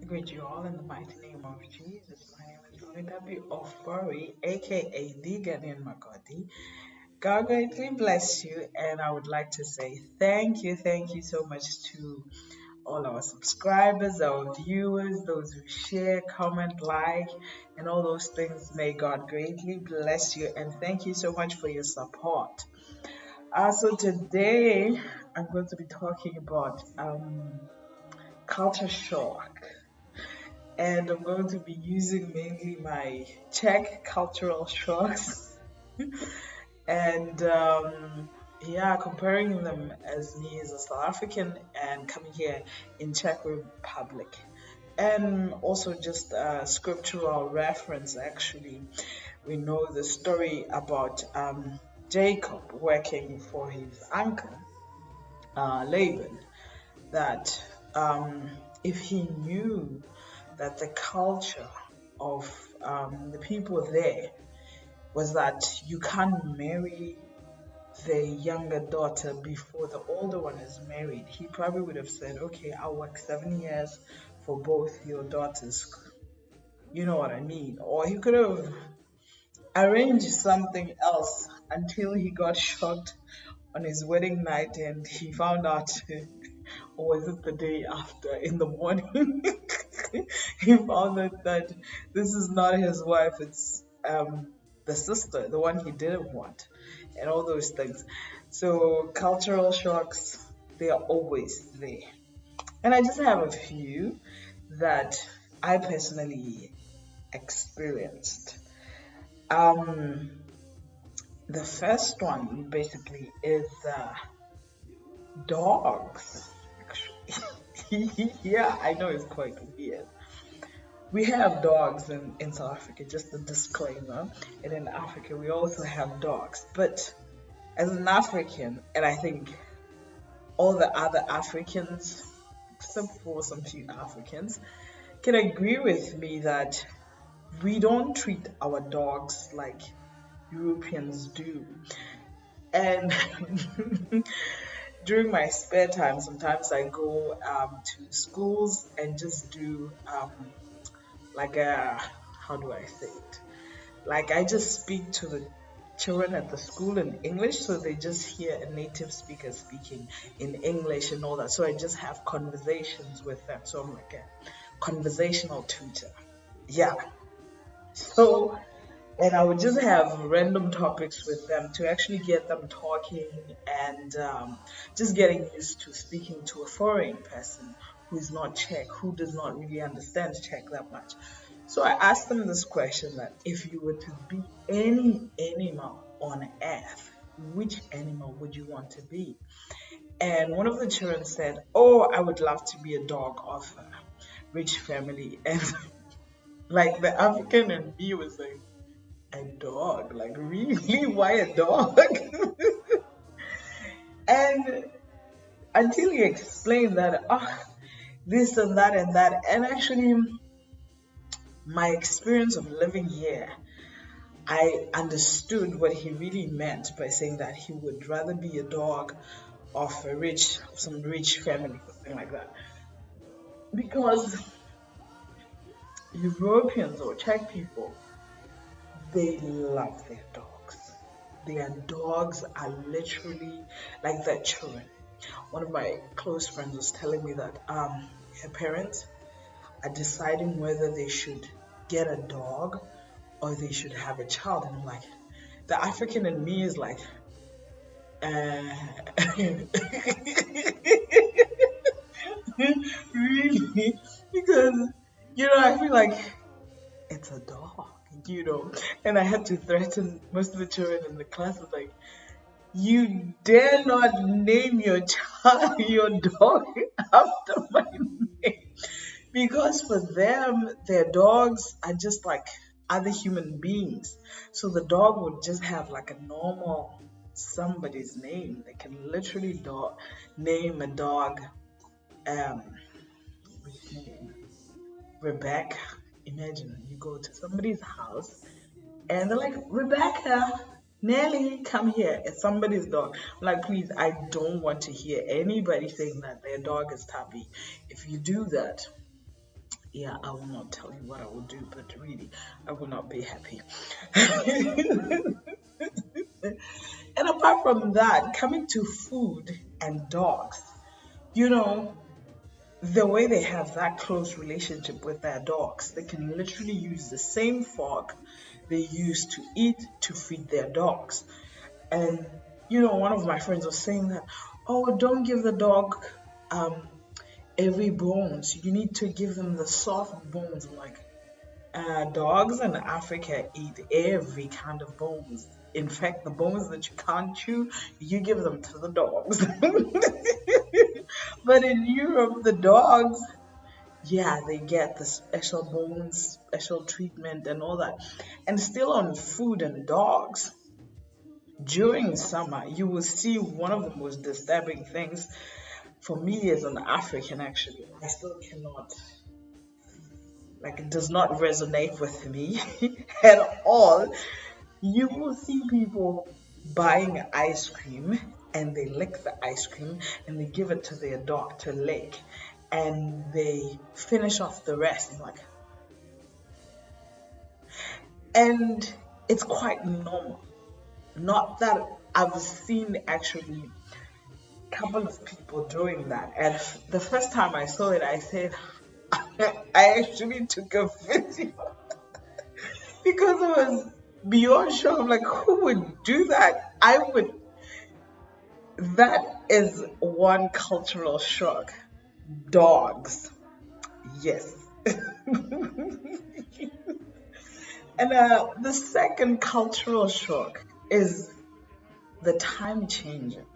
Greet you all in the mighty name of Jesus. My name is Leah Ofori, aka Thee-Ghanaian-Makoti. God greatly bless you, and I would like to say thank you so much to all our subscribers, our viewers, those who share, comment, like, and all those things. May God greatly bless you, and thank you so much for your support. So today I'm going to be talking about culture shock, and I'm going to be using mainly my Czech cultural shocks and yeah, comparing them as me as a South African and coming here in Czech Republic. And also just a scriptural reference, actually. We know the story about Jacob working for his uncle, Laban, that if he knew that the culture of the people there was that you can't marry the younger daughter before the older one is married, he probably would have said, okay, I'll work 7 years for both your daughters. You know what I mean? Or he could have arranged something else until he got shocked on his wedding night and he found out, or was it the day after in the morning? He found out that this is not his wife, it's the sister, the one he didn't want, and all those things. So cultural shocks, they are always there. And I just have a few that I personally experienced. Um, the first one basically is dogs. Yeah, I know it's quite weird. We have dogs in South Africa, just a disclaimer. And in Africa, we also have dogs. But as an African, and I think all the other Africans, except for some few Africans, can agree with me that we don't treat our dogs like Europeans do. And during my spare time, sometimes I go to schools and just do like a, how do I say it? Like I just speak to the children at the school in English, so they just hear a native speaker speaking in English and all that. So I just have conversations with them. So I'm like a conversational tutor. Yeah. So, and I would just have random topics with them to actually get them talking and just getting used to speaking to a foreign person who's not Czech, who does not really understand Czech that much. So I asked them this question, that if you were to be any animal on earth, which animal would you want to be? And one of the children said, oh, I would love to be a dog of a rich family. And like the African in me was like, a dog? Like, really? Why a dog? And until you explain that, oh, this and that and that, and actually, my experience of living here, I understood what he really meant by saying that he would rather be a dog of some rich family, something like that. Because Europeans or Czech people, they love their dogs. Their dogs are literally like their children. One of my close friends was telling me that her parents are deciding whether they should get a dog or they should have a child. And I'm like, the African in me is like, really? Because, I feel like it's a dog. And I had to threaten most of the children in the class with like, you dare not name your child, your dog after my name. Because for them, their dogs are just like other human beings. So the dog would just have like a normal somebody's name. They can literally name a dog Rebecca. Imagine you go to somebody's house and they're like, Rebecca, Nelly, come here. It's somebody's dog. I'm like, please, I don't want to hear anybody saying that their dog is Tappy. If you do that, Yeah, I will not tell you what I will do, but really, I will not be happy. And apart from that, coming to food and dogs, you know, the way they have that close relationship with their dogs, they can literally use the same fork they use to eat to feed their dogs. And one of my friends was saying that, oh, don't give the dog um every bones. You need to give them the soft bones. I'm like, dogs in Africa eat every kind of bones. In fact, the bones that you can't chew, you give them to the dogs. But in Europe, the dogs, yeah, they get the special bones, special treatment, and all that. And still on food and dogs, during summer, you will see one of the most disturbing things for me as an African, actually. I still cannot, like, it does not resonate with me at all. You will see people buying ice cream and they lick the ice cream and they give it to their dog to lick and they finish off the rest. I'm like, and it's quite normal. Not that I've seen actually a couple of people doing that. And the first time I saw it, I said, I actually took a video because it was beyond shock. I'm like, who would do that? I would. That is one cultural shock. Dogs. Yes. And the second cultural shock is the time changing.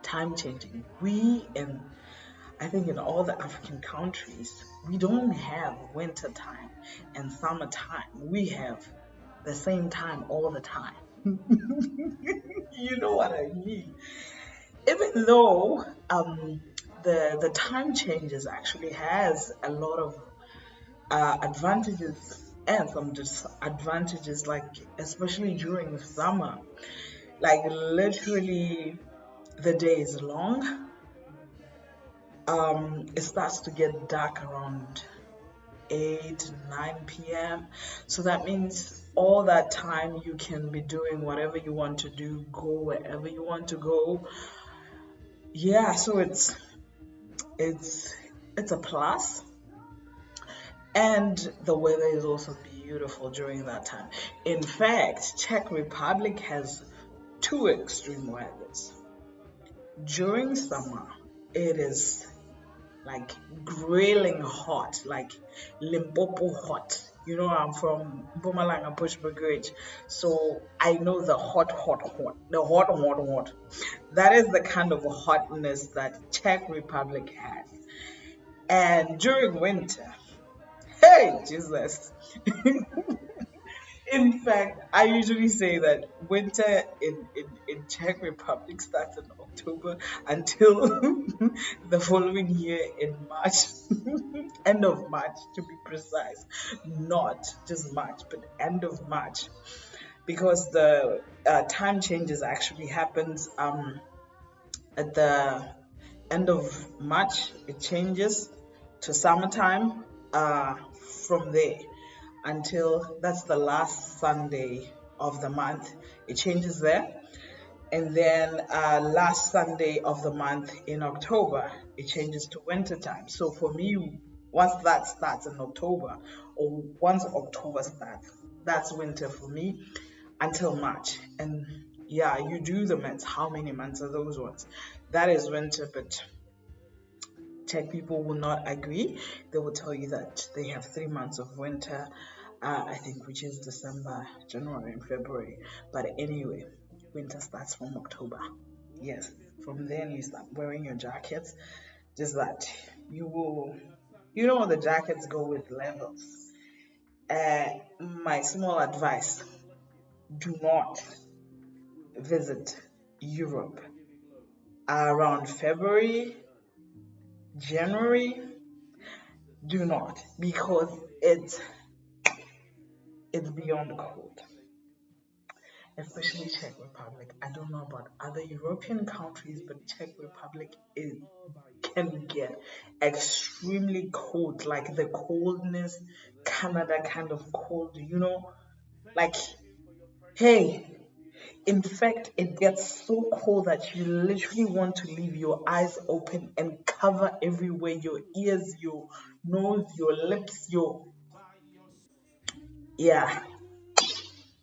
Time changing. I think in all the African countries, we don't have winter time and summer time. We have the same time all the time. You know what I mean? Even though the time changes actually has a lot of advantages and some disadvantages, like especially during summer, like literally the day is long. It starts to get dark around 8 9 p.m. So that means all that time you can be doing whatever you want to do, go wherever you want to go. Yeah, so it's it's a plus. And the weather is also beautiful during that time. In fact, Czech Republic has two extreme weathers. During summer, it is like grilling hot, like Limpopo hot. I'm from Bumalanga, Bushbuckridge, so I know the hot, hot, hot, the hot, hot, hot. That is the kind of hotness that Czech Republic has. And during winter, hey, Jesus. In fact, I usually say that winter in Czech Republic starts in October until the following year in March, end of March to be precise. Not just March, but end of March, because the time changes actually happens at the end of March. It changes to summertime. From there until that's the last Sunday of the month. It changes there. And then last Sunday of the month in October, it changes to winter time. So for me, once that starts in October, or once October starts, that's winter for me until March. And yeah, you do the maths. How many months are those ones? That is winter, but Czech people will not agree. They will tell you that they have 3 months of winter, I think, which is December, January, and February. But anyway, winter starts from October. Yes, from then you start wearing your jackets. Just that you will, the jackets go with levels. My small advice: do not visit Europe around February, January. Do not, because it's beyond cold. especially Czech Republic. I don't know about other European countries, but Czech Republic is can get extremely cold, like the coldness, Canada kind of cold, like, hey, in fact, it gets so cold that you literally want to leave your eyes open and cover everywhere, your ears, your nose, your lips, yeah.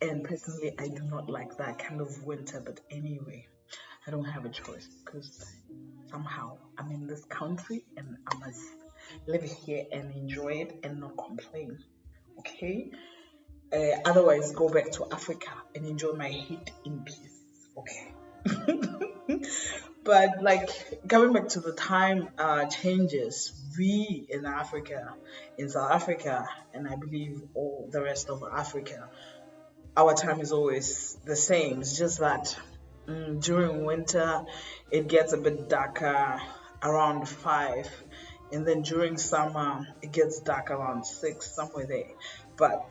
And personally, I do not like that kind of winter, but anyway, I don't have a choice because somehow I'm in this country and I must live here and enjoy it and not complain. Okay? Otherwise, go back to Africa and enjoy my heat in peace. Okay. But like coming back to the time changes, we in Africa, in South Africa, and I believe all the rest of Africa, our time is always the same. It's just that during winter it gets a bit darker around 5, and then during summer it gets dark around 6, somewhere there. But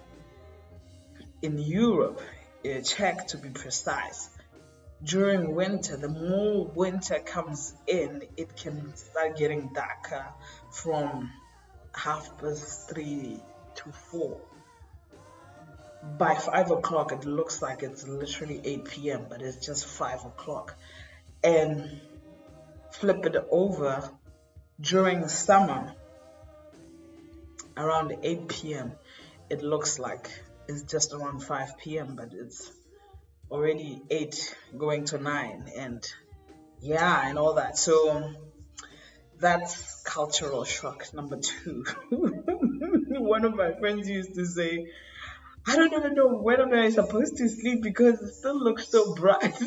in Europe, Czech to be precise, during winter, the more winter comes in, it can start getting darker from 3:30 to 4. By 5 o'clock, it looks like it's literally 8 p.m., but it's just 5 o'clock. And flip it over during summer, around 8 p.m., it looks like it's just around 5 p.m., but it's already 8 going to 9, and yeah, and all that. So that's cultural shock number 2. One of my friends used to say, I don't even know when am I supposed to sleep because it still looks so bright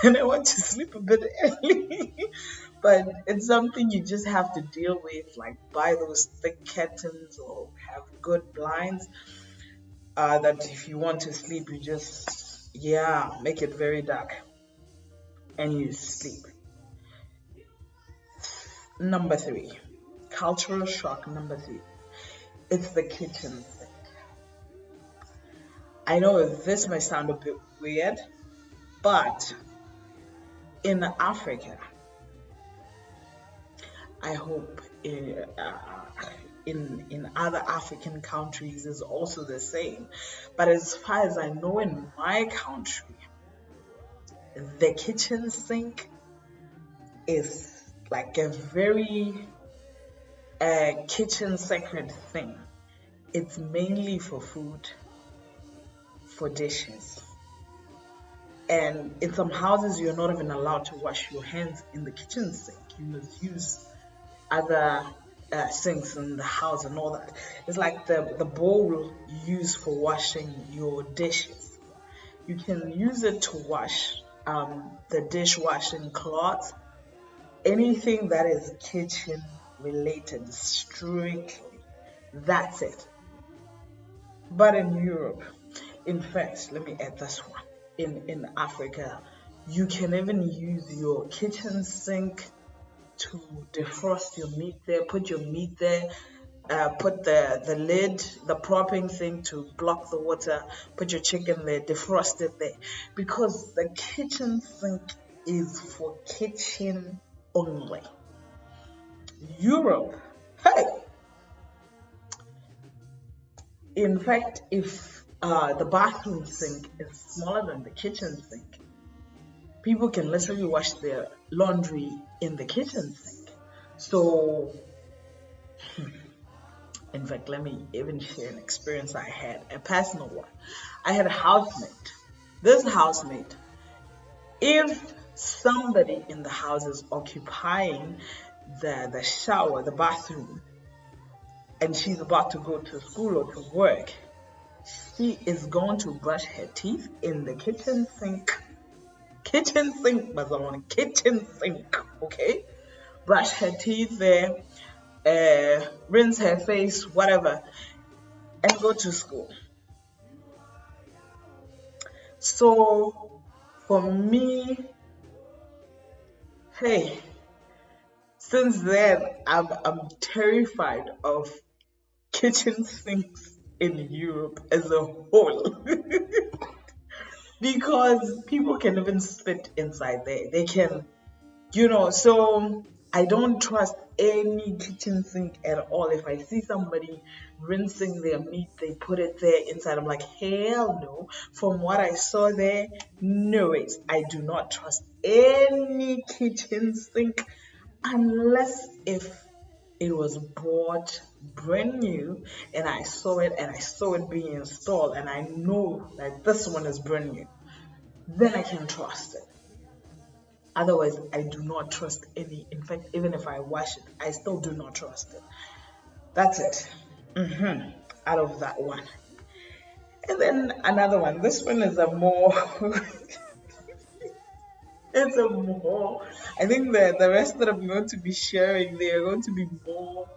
and I want to sleep a bit early. But it's something you just have to deal with, like buy those thick curtains or have good blinds. That if you want to sleep, you just, make it very dark and you sleep. Number 3, cultural shock number 3. It's the kitchen sink. I know this may sound a bit weird, but in Africa, I hope in other African countries is also the same. But as far as I know, in my country, the kitchen sink is like a very kitchen sacred thing. It's mainly for food, for dishes. And in some houses, you're not even allowed to wash your hands in the kitchen sink. You must use other sinks in the house and all that. It's like the bowl you use for washing your dishes. You can use it to wash the dishwashing cloth, anything that is kitchen related, strictly. That's it. But in Europe, in fact, let me add this one. In Africa, you can even use your kitchen sink to defrost your meat there, put your meat there, put the lid, the propping thing to block the water, put your chicken there, defrost it there. Because the kitchen sink is for kitchen only. Europe, hey! In fact, if the bathroom sink is smaller than the kitchen sink, people can literally wash their laundry in the kitchen sink. So, in fact, let me even share an experience I had, a personal one. I had a housemate. This housemate, if somebody in the house is occupying the shower, the bathroom, and she's about to go to school or to work, she is going to brush her teeth in the kitchen sink. Kitchen sink, kitchen sink, okay? Brush her teeth there, rinse her face, whatever, and go to school. So, for me, hey, since then, I'm terrified of kitchen sinks in Europe as a whole. because people can even spit inside there. They can, so I don't trust any kitchen sink at all. If I see somebody rinsing their meat, they put it there inside. I'm like, hell no. From what I saw there, no ways. I do not trust any kitchen sink unless if it was bought brand new and I saw it being installed and I know that this one is brand new, then I can trust it. Otherwise, I do not trust any. In fact, even if I wash it, I still do not trust it. That's it. Out of that one. And then another one. This one is a more. It's a more. I think the rest that I'm going to be sharing, they are going to be more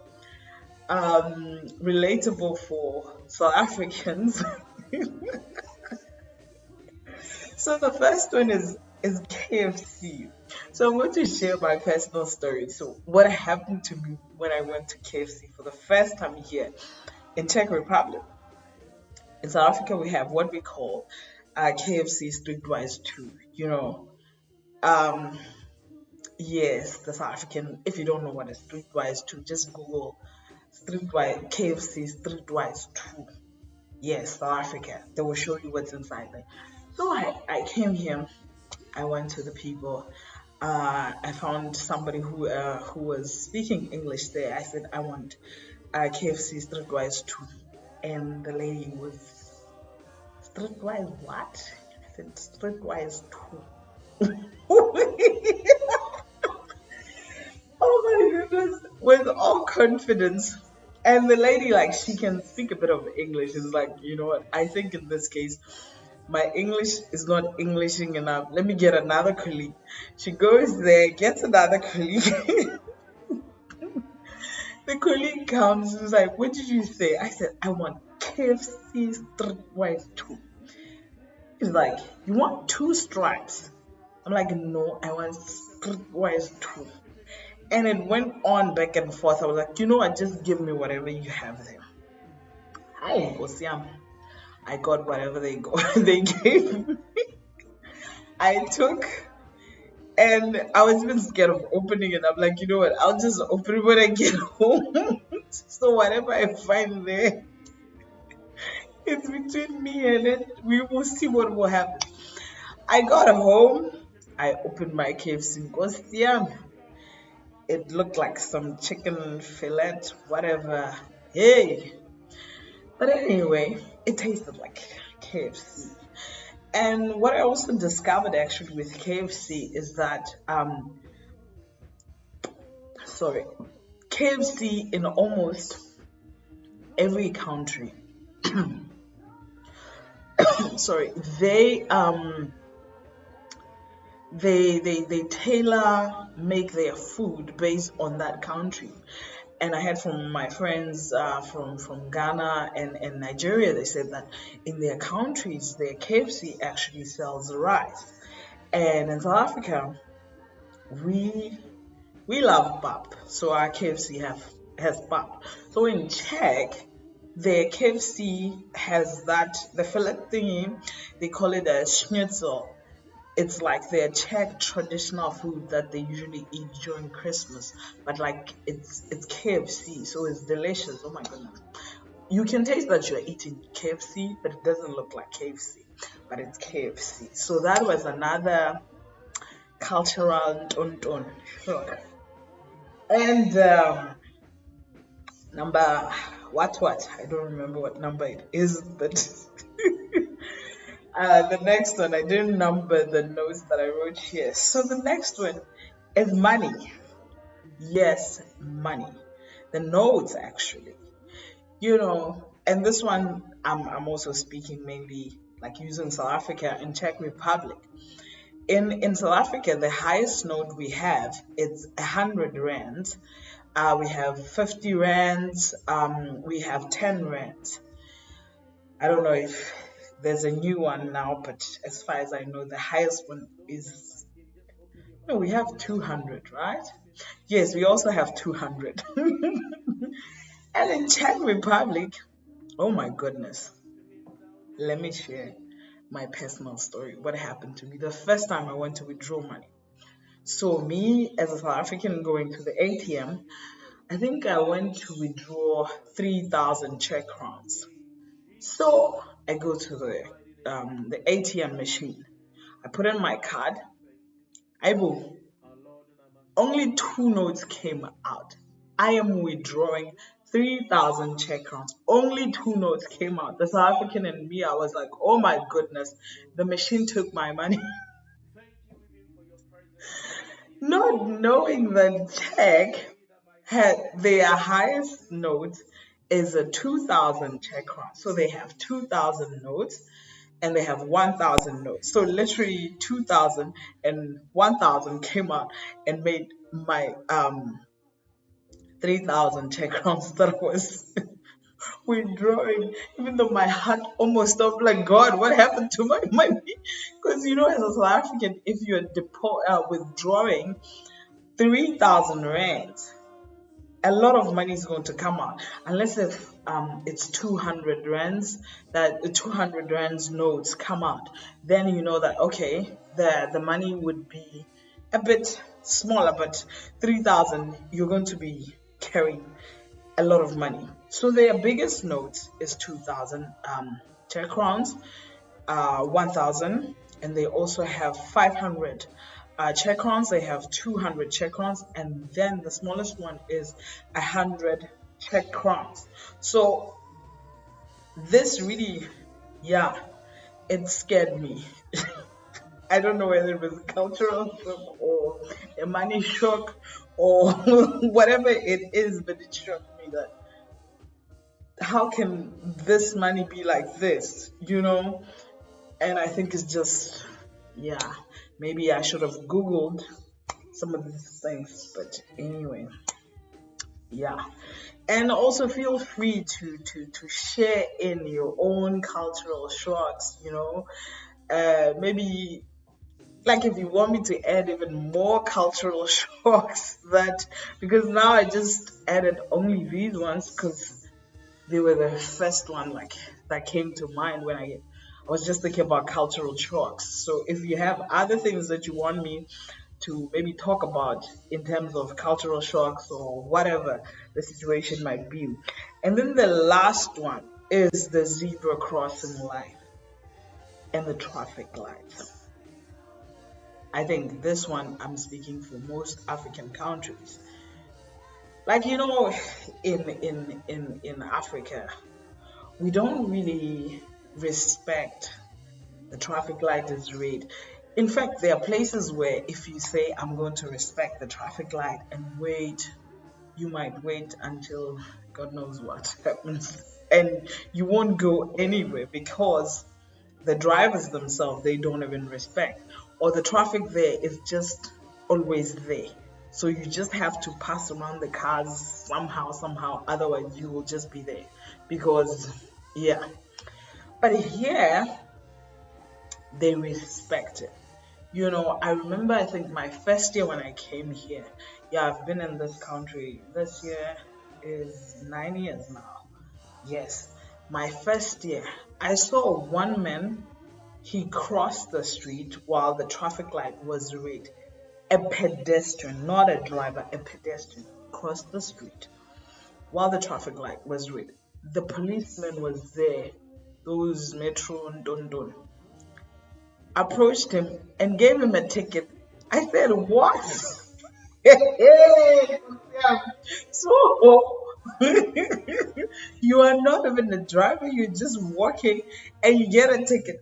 relatable for South Africans. So the first one is KFC. So I'm going to share my personal story. So what happened to me when I went to KFC for the first time here in Czech Republic. In South Africa, we have what we call KFC Streetwise 2. Um, yes, the South African. If you don't know what a Streetwise 2, just Google Streetwise KFC Streetwise 2. Yes, South Africa. They will show you what's inside there. So I came here. I went to the people. I found somebody who was speaking English there. I said I want KFC Streetwise 2, and the lady was Streetwise what? I said Streetwise 2. Oh my goodness! With all confidence. And the lady, like, she can speak a bit of English. It's like, you know what? I think in this case, my English is not Englishing enough. Let me get another colleague. She goes there, gets another colleague. The colleague comes and is like, what did you say? I said, I want KFC Streetwise 2. He's like, you want 2 stripes? I'm like, no, I want Streetwise 2. And it went on back and forth. I was like, you know what, just give me whatever you have there. I got whatever they gave me. I took, and I was even scared of opening it. I'm like, you know what, I'll just open it when I get home. So whatever I find there, it's between me and it. We will see what will happen. I got home. I opened my KFC. It looked like some chicken fillet, whatever. Hey. But anyway, it tasted like KFC. And what I also discovered actually with KFC is that, KFC in almost every country, they tailor make their food based on that country. And I heard from my friends from Ghana and Nigeria, they said that in their countries, their KFC actually sells rice. And in South Africa, we love pap, so our KFC has pap. So in Czech, their KFC has the fillet thingy. They call it a schnitzel. It's like their Czech traditional food that they usually eat during Christmas, but like it's KFC, so it's delicious. Oh my goodness. You can taste that you're eating KFC, but it doesn't look like KFC, but it's KFC. So that was another cultural ton. And number what? I don't remember what number it is, but the next one, I didn't number the notes that I wrote here. So the next one is money. Yes, money. The notes actually. And this one I'm also speaking mainly like using South Africa and Czech Republic. In South Africa, the highest note we have it's 100 rands. We have 50 rands. We have 10 rands. I don't know if there's a new one now, but as far as I know, the highest one is, no, we have 200, right? Yes, we also have 200. And in Czech Republic, oh my goodness, let me share. my personal story. What happened to me the first time I went to withdraw money. So me as a South African going to the ATM, I think I went to withdraw 3,000 Czech crowns. So I go to the ATM machine. I put in my card. I will. Only two notes came out. I am withdrawing 3,000 Czech crowns. Only two notes came out. The South African and me, I was like, oh my goodness, the machine took my money. Not knowing that Czech had their highest note is a 2,000 Czech crowns. So they have 2,000 notes and they have 1,000 notes. So literally 2,000 and 1,000 came out and made my 3,000 Czech crowns that I was withdrawing. Even though my heart almost stopped, like, God, what happened to my money? Because as a South African, if you're withdrawing 3,000 rands, a lot of money is going to come out, unless if it's 200 rands, that the 200 rands notes come out, then you know that okay, the money would be a bit smaller, but 3,000 you're going to be carrying a lot of money. So their biggest notes is 2,000 Czech crowns, 1,000, and they also have 500 Czech crowns. They have 200 Czech crowns, and then the smallest one is 100 Czech crowns. So this really, it scared me. I don't know whether it was a cultural shock or a money shock or whatever it is, but it shocked me that how can this money be like this, And I think it's just, maybe I should have Googled some of these things, but anyway, And also feel free to share in your own cultural shocks, maybe like if you want me to add even more cultural shocks, because now I just added only these ones because they were the first one that came to mind when I was just thinking about cultural shocks. So if you have other things that you want me to maybe talk about in terms of cultural shocks or whatever the situation might be. And then the last one is the zebra crossing line and the traffic lights. I think this one I'm speaking for most African countries. In Africa, we don't really respect the traffic light is red. In fact, there are places where if you say, I'm going to respect the traffic light and wait, you might wait until God knows what happens. And you won't go anywhere because the drivers themselves, they don't even respect. Or the traffic there is just always there. So you just have to pass around the cars somehow. Otherwise, you will just be there. Because, But here, they respect it. I remember, I think my first year when I came here, I've been in this country. This year is 9 years now. Yes, my first year, I saw one man, he crossed the street while the traffic light was red. A pedestrian, not a driver, a pedestrian crossed the street while the traffic light was red. The policeman was there, those Metro and Dondon, approached him and gave him a ticket. I said, what? So, you are not even a driver, you're just walking and you get a ticket.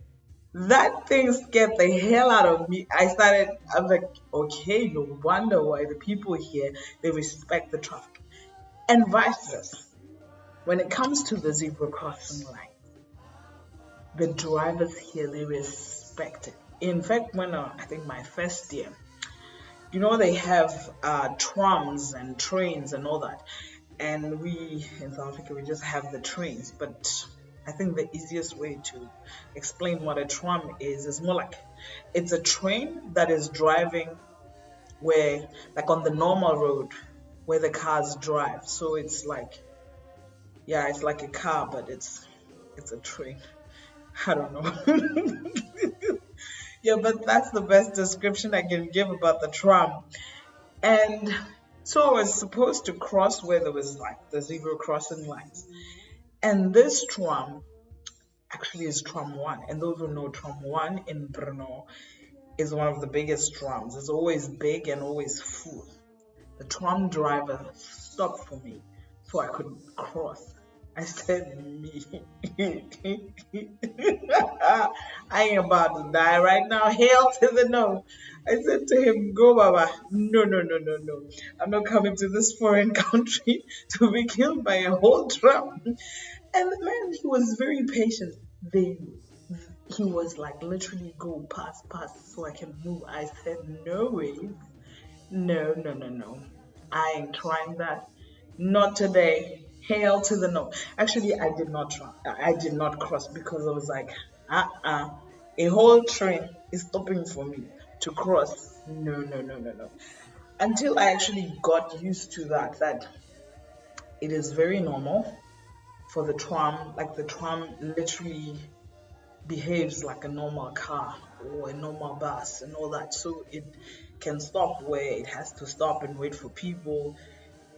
That thing scared the hell out of me. I'm like, okay, no wonder why the people here, they respect the traffic. And vice versa. When it comes to the zebra crossing line, the drivers here, they respect it. In fact, when I think my first year, they have trams and trains and all that. And we in South Africa, we just have the trains. But I think the easiest way to explain what a tram is more like it's a train that is driving where, like on the normal road where the cars drive. So it's like, it's like a car, but it's a train. I don't know. Yeah, but that's the best description I can give about the tram. And so I was supposed to cross where there was like the zebra crossing lines. And this tram actually is tram one. And those who know tram one in Brno is one of the biggest trams. It's always big and always full. The tram driver stopped for me so I could cross. I said, me. I ain't about to die right now. Hail to the no. I said to him, go, Baba. No, no, no, no, no. I'm not coming to this foreign country to be killed by a whole tram. And the man, he was very patient. They, he was like, literally, go, pass, pass, so I can move. I said, no way. No, no, no, no. I ain't trying that. Not today. Hail to the no. Actually, I did not try. I did not cross because I was like, a whole train is stopping for me to cross. No, no, no, no, no. Until I actually got used to that it is very normal for the tram, like the tram literally behaves like a normal car or a normal bus and all that. So it can stop where it has to stop and wait for people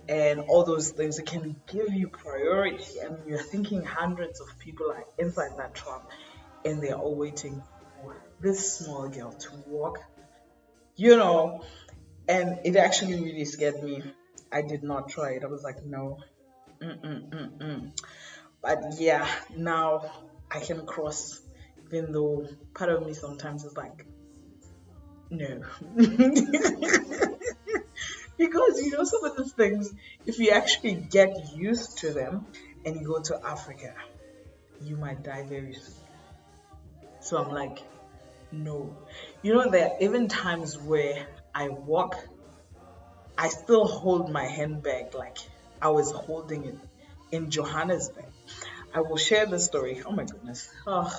and all those things. It can give you priority. I mean, you're thinking hundreds of people are inside that tram and they're all waiting for this small girl to walk, you know. And it actually really scared me. I did not try it. I was like, no. Mm-mm-mm-mm. But yeah, now I can cross, even though part of me sometimes is like, no. Because you know, some of these things, if you actually get used to them and you go to Africa, you might die very soon. So I'm like, no. You know, there are even times where I walk, I still hold my handbag like I was holding it in Johannesburg. I will share the story. Oh my goodness. Oh,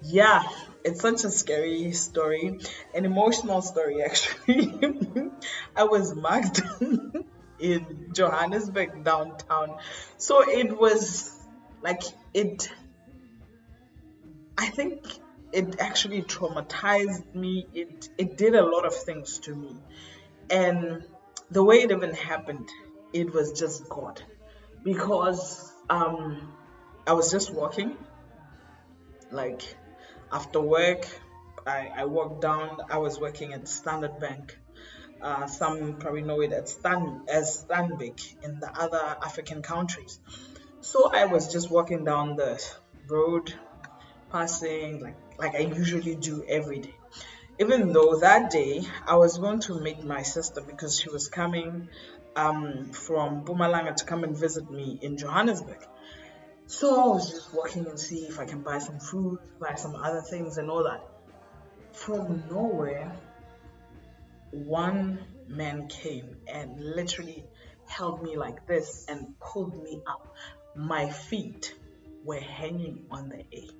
yeah, it's such a scary story, an emotional story actually. I was mugged in Johannesburg downtown. So it was like I think it actually traumatized me. It did a lot of things to me. And the way it even happened, it was just God. Because I was just walking, like after work, I walked down. I was working at Standard Bank. Some probably know it as Stanbic in the other African countries. So I was just walking down the road, passing like I usually do every day. Even though that day I was going to meet my sister because she was coming from Bumalanga to come and visit me in Johannesburg. So I was just walking and see if I can buy some food, buy some other things and all that. From nowhere, one man came and literally held me like this and pulled me up. My feet were hanging on the air.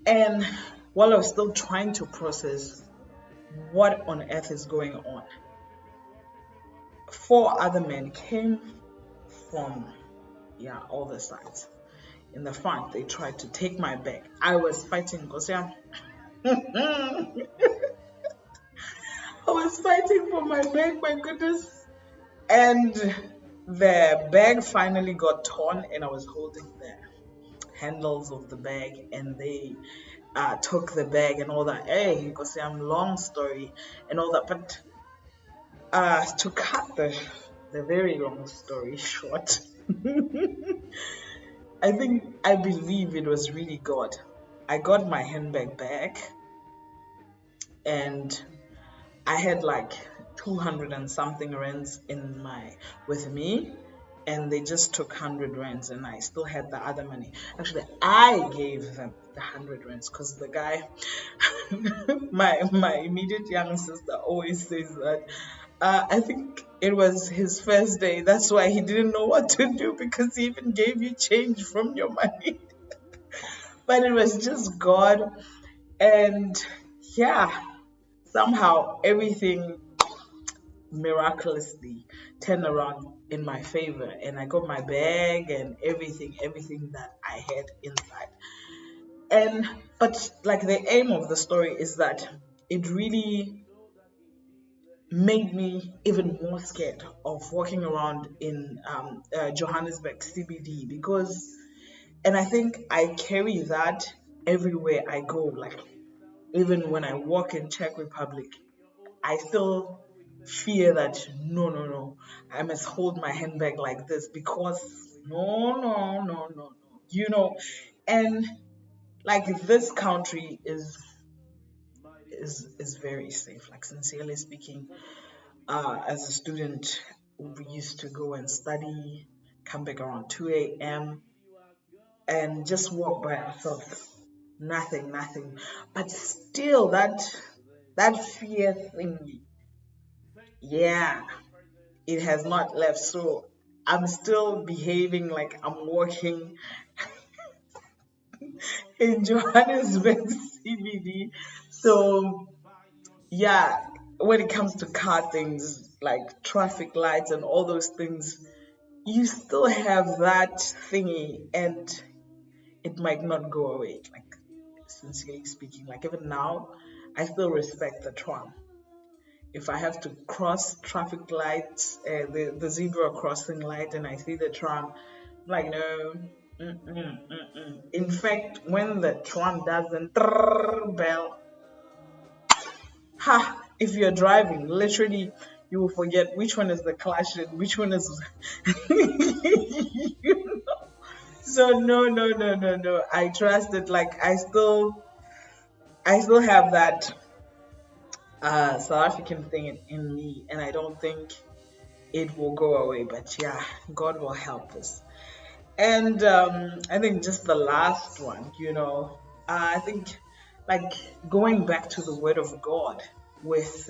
And while I was still trying to process what on earth is going on, four other men came from all the sides. In the front, they tried to take my bag. I was fighting because I was fighting for my bag, my goodness. And the bag finally got torn, and I was holding the handles of the bag, and they took the bag and all that. Hey, because I'm long story and all that. But to cut the very long story short, I believe it was really God. I got my handbag back, and I had like 200 and something rands with me, and they just took 100 rands, and I still had the other money. Actually, I gave them the 100 rands because the guy, my immediate younger sister, always says that. I think it was his first day. That's why he didn't know what to do because he even gave you change from your money. But it was just God, and yeah, somehow everything miraculously turned around in my favor, and I got my bag and everything that I had inside. And but like the aim of the story is that it really made me even more scared of walking around in Johannesburg CBD, because, and I think I carry that everywhere I go. Like even when I walk in Czech Republic, I still fear that no, no, no, I must hold my handbag like this because no, no, no, no, no, you know, and like this country is very safe. Like sincerely speaking, as a student, we used to go and study, come back around 2 a.m. and just walk by ourselves. Nothing, nothing. But still, that fear thing, yeah, it has not left. So I'm still behaving like I'm walking in Johannesburg CBD. So yeah, when it comes to car things like traffic lights and all those things, you still have that thingy, and it might not go away. Like sincerely speaking, like even now, I still respect the tram. If I have to cross traffic lights, the zebra crossing light, and I see the tram, I'm like no. In fact, when the tram doesn't bell, ha! If you're driving, literally, you will forget which one is the clutch and which one is. You know? So no, no, no, no, no. I trust it. Like I still have that South African thing in me, and I don't think it will go away. But yeah, God will help us. And I think just the last one, I think like going back to the Word of God with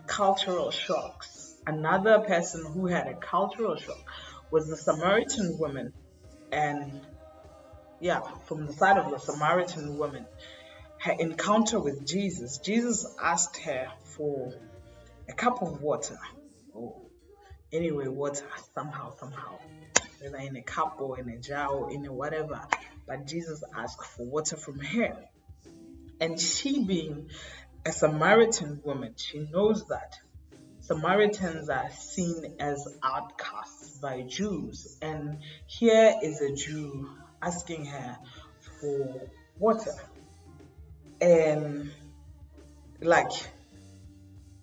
cultural shocks. Another person who had a cultural shock was the Samaritan woman. And yeah, from the side of the Samaritan woman, her encounter with Jesus, Jesus asked her for a cup of water, or anyway, water, somehow, whether in a cup or in a jar or in a whatever. But Jesus asked for water from her. And she, being a Samaritan woman, she knows that Samaritans are seen as outcasts by Jews. And here is a Jew asking her for water. And like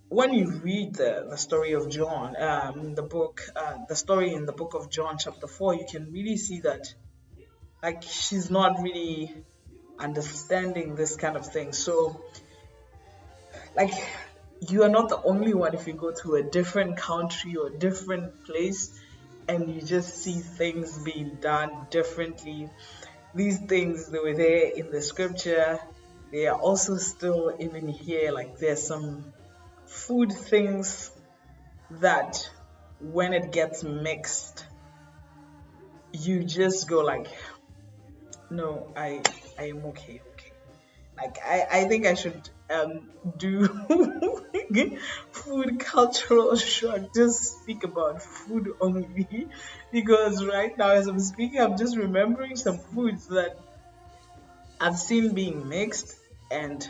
when you read the story of John, the story in the book of John, chapter 4, you can really see that like she's not really understanding this kind of thing. So like you are not the only one. If you go to a different country or different place and you just see things being done differently, these things, they were there in the scripture, they are also still even here. Like there's some food things that when it gets mixed, you just go like, no, I am okay. Like I think I should do food cultural shock, just speak about food only, because right now as I'm speaking, I'm just remembering some foods that I've seen being mixed, and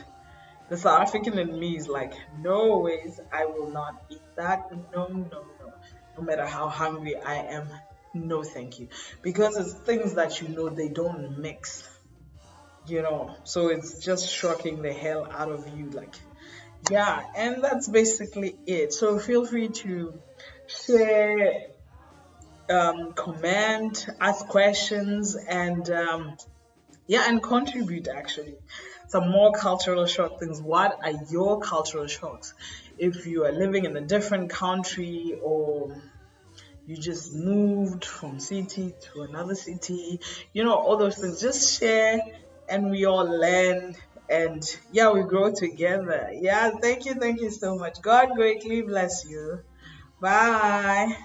the South African in me is like, no ways, I will not eat that. No, no, no. No matter how hungry I am, no thank you. Because it's things that they don't mix, So it's just shocking the hell out of you. Like, yeah, and that's basically it. So feel free to share, comment, ask questions, and and contribute actually. Some more cultural shock things. What are your cultural shocks? If you are living in a different country, or you just moved from city to another city, all those things, just share and we all learn, and we grow together. Thank you so much. God greatly bless you. Bye.